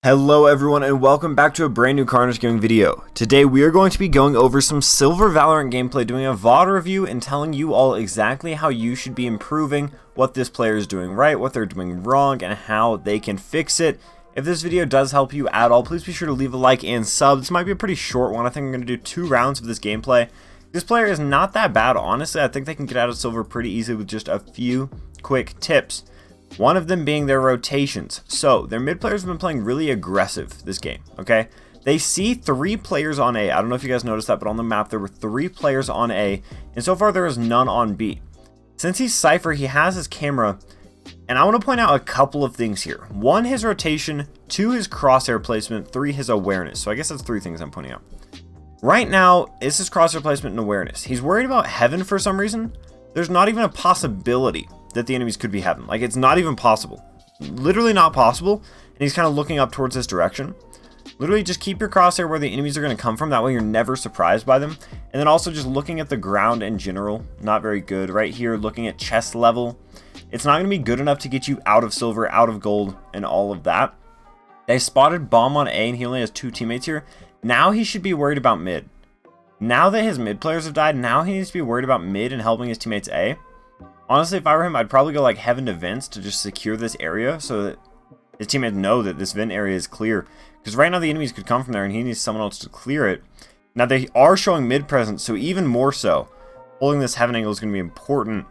Hello everyone and welcome back to a brand new Carnage gaming video. Today we are going to be going over some Silver Valorant gameplay, doing a VOD review and telling you all exactly how you should be improving, what this player is doing right, what they're doing wrong, and how they can fix it. If this video does help you at all, please be sure to leave a like and sub. This might be a pretty short one. I think I'm going to do 2 rounds of this gameplay. This player is not that bad, honestly. I think they can get out of Silver pretty easily with just a few quick tips. One of them being their rotations. So, their mid players have been playing really aggressive this game, okay? They see 3 players on A. I don't know if you guys noticed that, but on the map there were 3 players on A, and so far there is none on B. Since he's Cypher, he has his camera, and I want to point out a couple of things here. 1, his rotation. 2, his crosshair placement. 3, his awareness. So I guess that's 3 things I'm pointing out. Right now, it's his crosshair placement and awareness. He's worried about heaven for some reason. There's not even a possibility that the enemies could be heaven. Like, it's not even possible. Literally not possible. And he's kind of looking up towards this direction. Literally just keep your crosshair where the enemies are going to come from. That way you're never surprised by them. And then also just looking at the ground in general. Not very good. Right here, looking at chest level. It's not going to be good enough to get you out of silver, out of gold, and all of that. They spotted bomb on A and he only has 2 teammates here. Now he should be worried about mid. Now that his mid players have died, now he needs to be worried about mid and helping his teammates A. Honestly, if I were him, I'd probably go like heaven to vents to just secure this area so that his teammates know that this vent area is clear. Because right now the enemies could come from there and he needs someone else to clear it. Now they are showing mid presence, so even more so, holding this heaven angle is going to be important.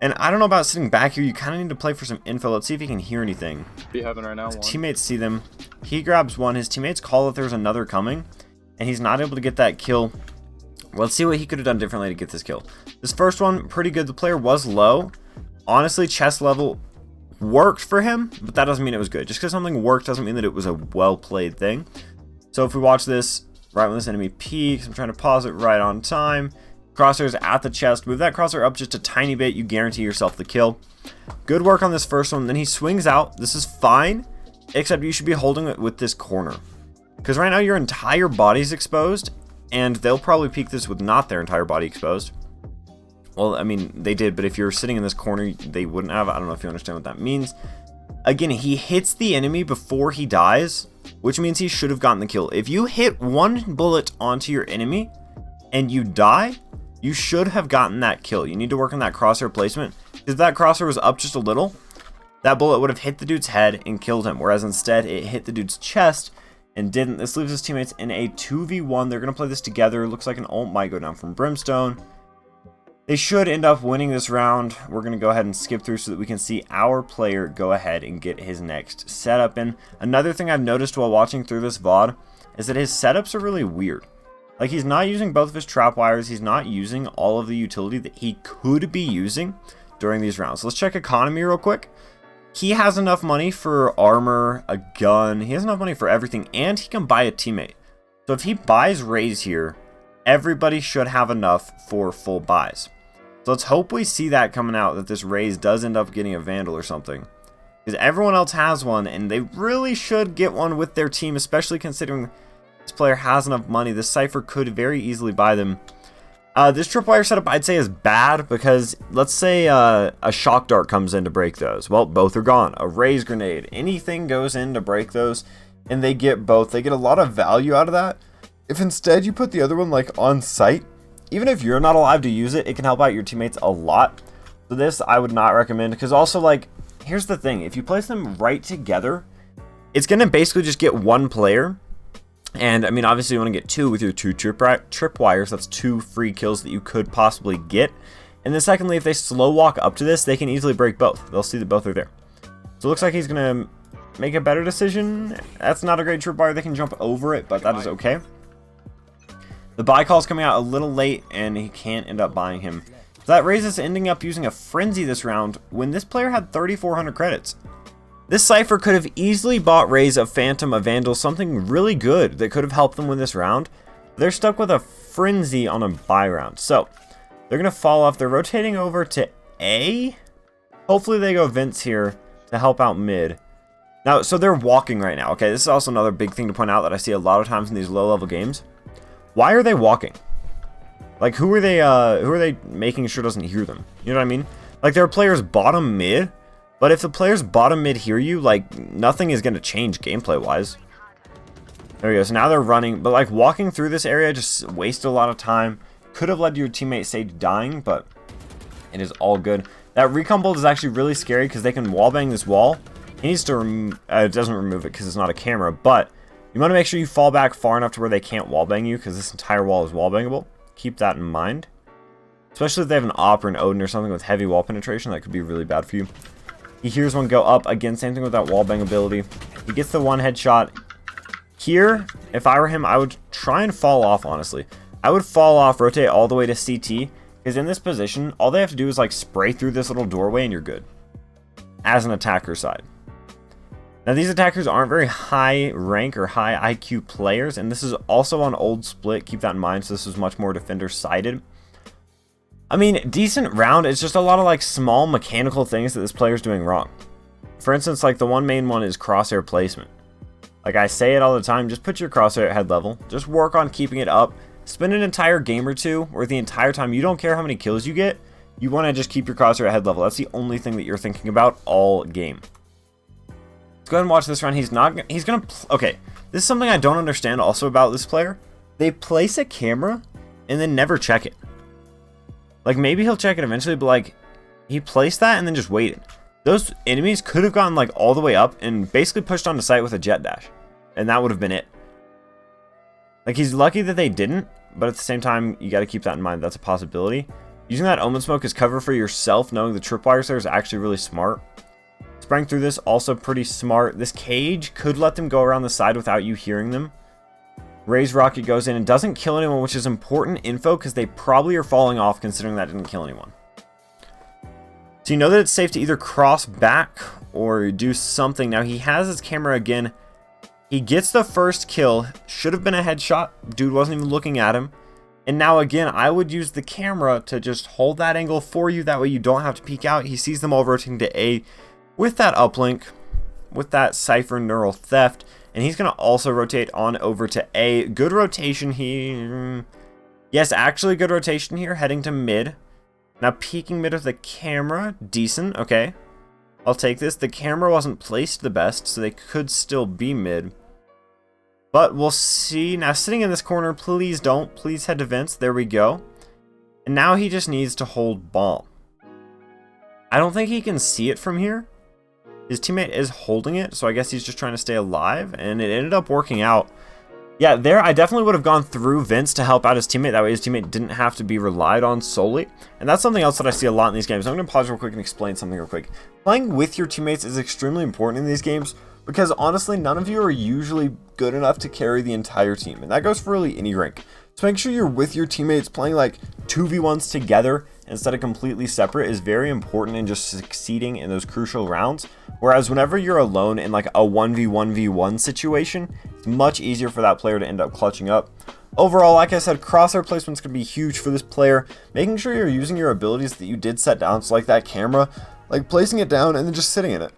And I don't know about sitting back here. You kind of need to play for some info. Let's see if he can hear anything. Be heaven right now. His teammates see them. He grabs one. His teammates call that there's another coming. And he's not able to get that kill. Let's see what he could have done differently to get this kill. This first one, pretty good. The player was low. Honestly, chest level worked for him, but that doesn't mean it was good. Just because something worked doesn't mean that it was a well-played thing. So if we watch this, right when this enemy peaks, I'm trying to pause it right on time. Crosshair's at the chest. Move that crosshair up just a tiny bit. You guarantee yourself the kill. Good work on this first one. Then he swings out. This is fine, except you should be holding it with this corner. Because right now your entire body's exposed, and they'll probably peek this with not their entire body exposed. Well, I mean, they did, but if you're sitting in this corner, they wouldn't have. I don't know if you understand what that means. Again, he hits the enemy before he dies, which means he should have gotten the kill. If you hit 1 bullet onto your enemy and you die, you should have gotten that kill. You need to work on that crosshair placement. If that crosshair was up just a little, that bullet would have hit the dude's head and killed him, whereas instead it hit the dude's chest and didn't. This leaves his teammates in a 2v1. They're going to play this together. Looks like an ult might go down from Brimstone. They should end up winning this round. We're going to go ahead and skip through so that we can see our player go ahead and get his next setup in. Another thing I've noticed while watching through this VOD is that his setups are really weird. Like, he's not using both of his trap wires. He's not using all of the utility that he could be using during these rounds. So let's check economy real quick. He has enough money for armor, a gun. He has enough money for everything, and he can buy a teammate. So if he buys Raze here, everybody should have enough for full buys. So let's hope we see that coming out, that this Raze does end up getting a Vandal or something. Because everyone else has one, and they really should get one with their team, especially considering this player has enough money. This Cypher could very easily buy them. This tripwire setup I'd say is bad because let's say a shock dart comes in to break those. Well, both are gone. A Raze grenade, anything goes in to break those, and they get both. They get a lot of value out of that. If instead you put the other one like on site, even if you're not alive to use it, it can help out your teammates a lot. So this I would not recommend, because also, like, here's the thing. If you place them right together, it's going to basically just get 1 player. And, I mean, obviously you want to get 2 with your 2 trip wires. That's 2 free kills that you could possibly get. And then secondly, if they slow walk up to this, they can easily break both. They'll see that both are there. So it looks like he's going to make a better decision. That's not a great trip wire. They can jump over it, but that is okay. The buy call is coming out a little late, and he can't end up buying him. So that raises ending up using a Frenzy this round when this player had 3,400 credits. This Cypher could have easily bought Raze, a Phantom, a Vandal, something really good that could have helped them win this round. They're stuck with a Frenzy on a buy round. So they're going to fall off. They're rotating over to A. Hopefully they go Vince here to help out mid. Now, so they're walking right now. Okay, this is also another big thing to point out that I see a lot of times in these low-level games. Why are they walking? Like, who are they making sure doesn't hear them? You know what I mean? Like, there are players bottom mid But if the players bottom mid hear you, like, nothing is going to change gameplay-wise. There we go. So now they're running. But, like, walking through this area just wasted a lot of time. Could have led to your teammate Sage dying, but it is all good. That recon bolt is actually really scary because they can wallbang this wall. He needs to it doesn't remove it because it's not a camera, but you want to make sure you fall back far enough to where they can't wallbang you because this entire wall is wallbangable. Keep that in mind. Especially if they have an Op or an Odin or something with heavy wall penetration, that could be really bad for you. He hears one go up. Again, same thing with that wallbang ability. He gets the one headshot. Here, if I were him, I would try and fall off, honestly. I would fall off, rotate all the way to CT, because in this position, all they have to do is like spray through this little doorway and you're good. As an attacker side. Now, these attackers aren't very high rank or high IQ players, and this is also on old split. Keep that in mind, so this is much more defender-sided. I mean, decent round. It's just a lot of like small mechanical things that this player is doing wrong. For instance, like the one main one is crosshair placement. Like I say it all the time, just put your crosshair at head level. Just work on keeping it up. Spend an entire game or two, or the entire time, you don't care how many kills you get. You want to just keep your crosshair at head level. That's the only thing that you're thinking about all game. Let's go ahead and watch this round. Okay, this is something I don't understand also about this player. They place a camera and then never check it. Like, maybe he'll check it eventually, but, like, he placed that and then just waited. Those enemies could have gone, like, all the way up and basically pushed onto site with a jet dash. And that would have been it. Like, he's lucky that they didn't, but at the same time, you got to keep that in mind. That's a possibility. Using that Omen Smoke as cover for yourself, knowing the tripwires there is actually really smart. Spraying through this, also pretty smart. This cage could let them go around the side without you hearing them. Ray's rocket goes in and doesn't kill anyone, which is important info because they probably are falling off considering that didn't kill anyone. So you know that it's safe to either cross back or do something. Now he has his camera again. He gets the first kill. Should have been a headshot. Dude wasn't even looking at him. And now again, I would use the camera to just hold that angle for you. That way you don't have to peek out. He sees them all rotating to A with that uplink, with that Cypher Neural Theft. And he's going to also rotate on over to A. Good rotation here. Yes, actually good rotation here. Heading to mid. Now peeking mid with the camera. Decent. Okay. I'll take this. The camera wasn't placed the best, so they could still be mid. But we'll see. Now sitting in this corner, please don't. Please head to vents. There we go. And now he just needs to hold bomb. I don't think he can see it from here. His teammate is holding it, so I guess he's just trying to stay alive, and it ended up working out. Yeah, there, I definitely would have gone through Vince to help out his teammate. That way his teammate didn't have to be relied on solely. And that's something else that I see a lot in these games. I'm going to pause real quick and explain something real quick. Playing with your teammates is extremely important in these games because, honestly, none of you are usually good enough to carry the entire team. And that goes for really any rank. So make sure you're with your teammates playing like 2v1s together instead of completely separate is very important in just succeeding in those crucial rounds. Whereas whenever you're alone in like a 1v1v1 situation, it's much easier for that player to end up clutching up. Overall, like I said, crosshair placement's going to be huge for this player. Making sure you're using your abilities that you did set down, so like that camera, like placing it down and then just sitting in it.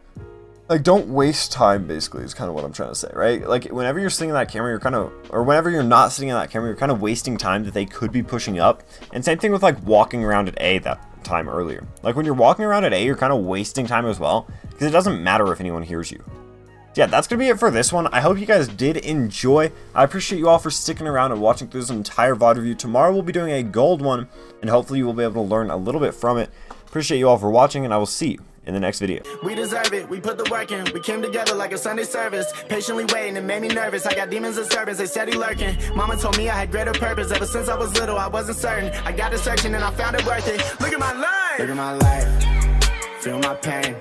Like, don't waste time, basically, is kind of what I'm trying to say, right? Like, whenever you're sitting in that camera, you're kind of, or whenever you're not sitting in that camera, you're kind of wasting time that they could be pushing up. And same thing with, like, walking around at A that time earlier. Like, when you're walking around at A, you're kind of wasting time as well, because it doesn't matter if anyone hears you. So yeah, that's going to be it for this one. I hope you guys did enjoy. I appreciate you all for sticking around and watching through this entire VOD review. Tomorrow we'll be doing a gold one, and hopefully you will be able to learn a little bit from it. Appreciate you all for watching, and I will see you in the next video. We deserve it, we put the work in. We came together like a Sunday service. Patiently waiting, it made me nervous. I got demons and servants, they steady lurking. Mama told me I had greater purpose. Ever since I was little, I wasn't certain. I got to searching and I found it worth it. Look at my life. Look at my life. Feel my pain.